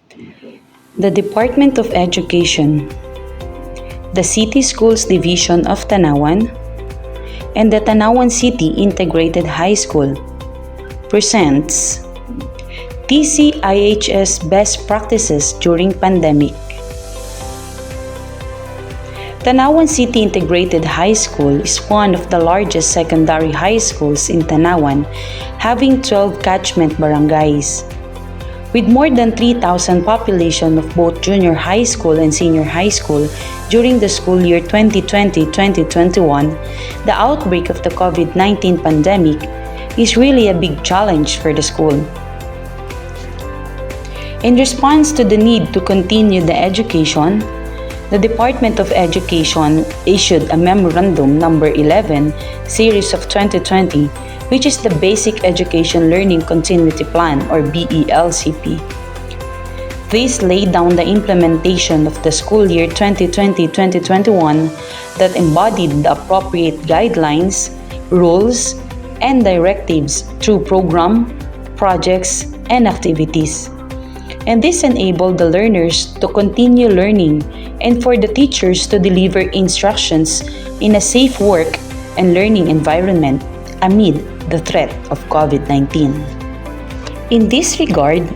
The Department of Education, the City Schools Division of Tanawan, and the Tanawan City Integrated High School presents TCIHS Best Practices During Pandemic. Tanawan City Integrated High School is one of the largest secondary high schools in Tanawan, having 12 catchment barangays. With more than 3,000 population of both junior high school and senior high school during the school year 2020-2021, the outbreak of the COVID-19 pandemic is really a big challenge for the school. In response to the need to continue the education, the Department of Education issued a Memorandum Number 11, Series of 2020, which is the Basic Education Learning Continuity Plan or BELCP. This laid down the implementation of the school year 2020-2021 that embodied the appropriate guidelines, rules, and directives through program, projects, and activities. And this enabled the learners to continue learning and for the teachers to deliver instructions in a safe work and learning environment amid the threat of COVID-19. In this regard,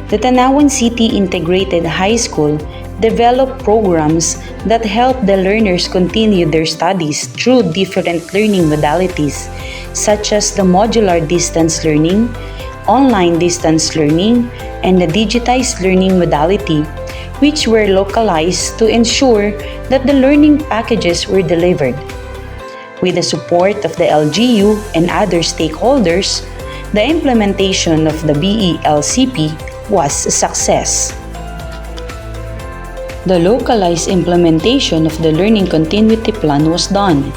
the Tanawan City Integrated High School developed programs that help the learners continue their studies through different learning modalities such as the modular distance learning, online distance learning, and the digitized learning modality, which were localized to ensure that the learning packages were delivered. With the support of the LGU and other stakeholders, the implementation of the BELCP was a success. The localized implementation of the Learning Continuity Plan was done.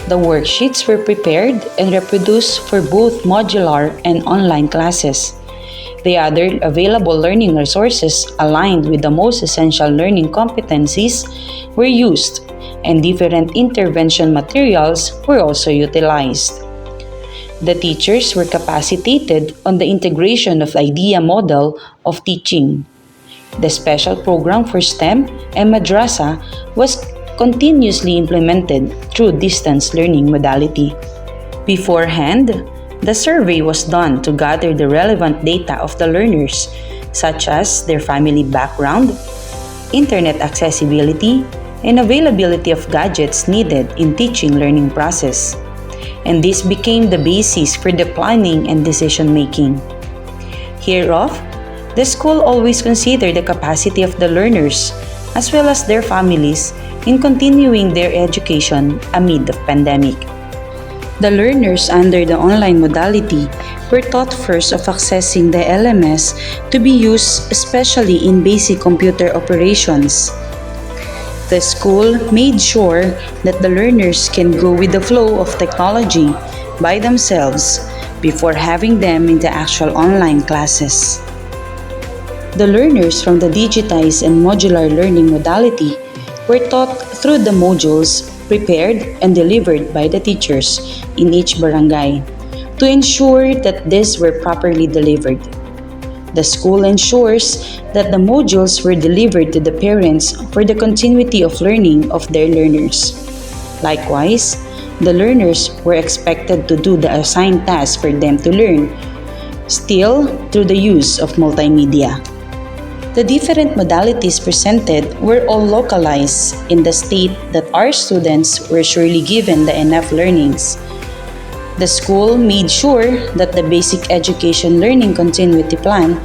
The worksheets were prepared and reproduced for both modular and online classes. The other available learning resources aligned with the most essential learning competencies were used, and different intervention materials were also utilized. The teachers were capacitated on the integration of the IDEA model of teaching. The special program for STEM and Madrasa was continuously implemented through distance learning modality. Beforehand, the survey was done to gather the relevant data of the learners, such as their family background, internet accessibility, and availability of gadgets needed in teaching learning process. And this became the basis for the planning and decision making. Hereof, the school always considered the capacity of the learners as well as their families in continuing their education amid the pandemic. The learners under the online modality were taught first of accessing the LMS to be used especially in basic computer operations. The school made sure that the learners can go with the flow of technology by themselves before having them in the actual online classes. The learners from the digitized and modular learning modality were taught through the modules prepared and delivered by the teachers in each barangay to ensure that these were properly delivered. The school ensures that the modules were delivered to the parents for the continuity of learning of their learners. Likewise, the learners were expected to do the assigned tasks for them to learn, still through the use of multimedia. The different modalities presented were all localized in the state that our students were surely given the enough learnings. The school made sure that the Basic Education Learning Continuity Plan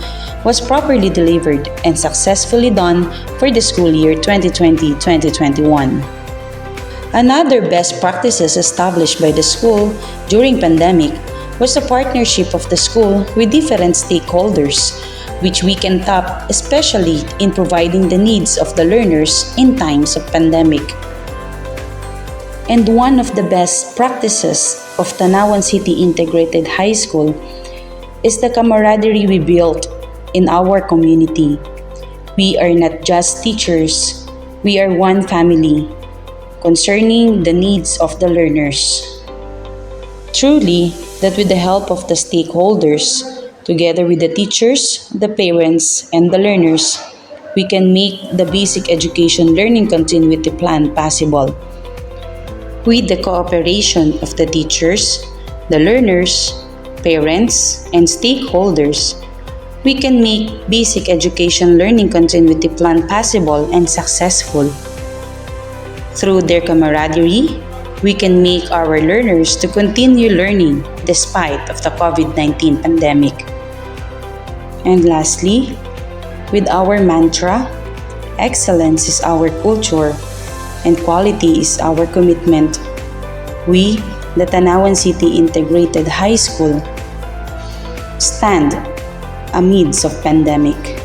was properly delivered and successfully done for the school year 2020-2021. Another best practices established by the school during pandemic was the partnership of the school with different stakeholders, which we can tap especially in providing the needs of the learners in times of pandemic. And one of the best practices of Tanawan City Integrated High School is the camaraderie we built in our community. We are not just teachers, we are one family, concerning the needs of the learners. Truly, that with the help of the stakeholders, Together with the teachers, the parents, and the learners, we can make the basic education learning continuity plan possible. With the cooperation of the teachers, the learners, parents, and stakeholders, we can make basic education learning continuity plan possible and successful. Through their camaraderie, we can make our learners to continue learning despite of the COVID-19 pandemic. And lastly, with our mantra, excellence is our culture and quality is our commitment, we, the Tanawan City Integrated High School, stand amidst of pandemic.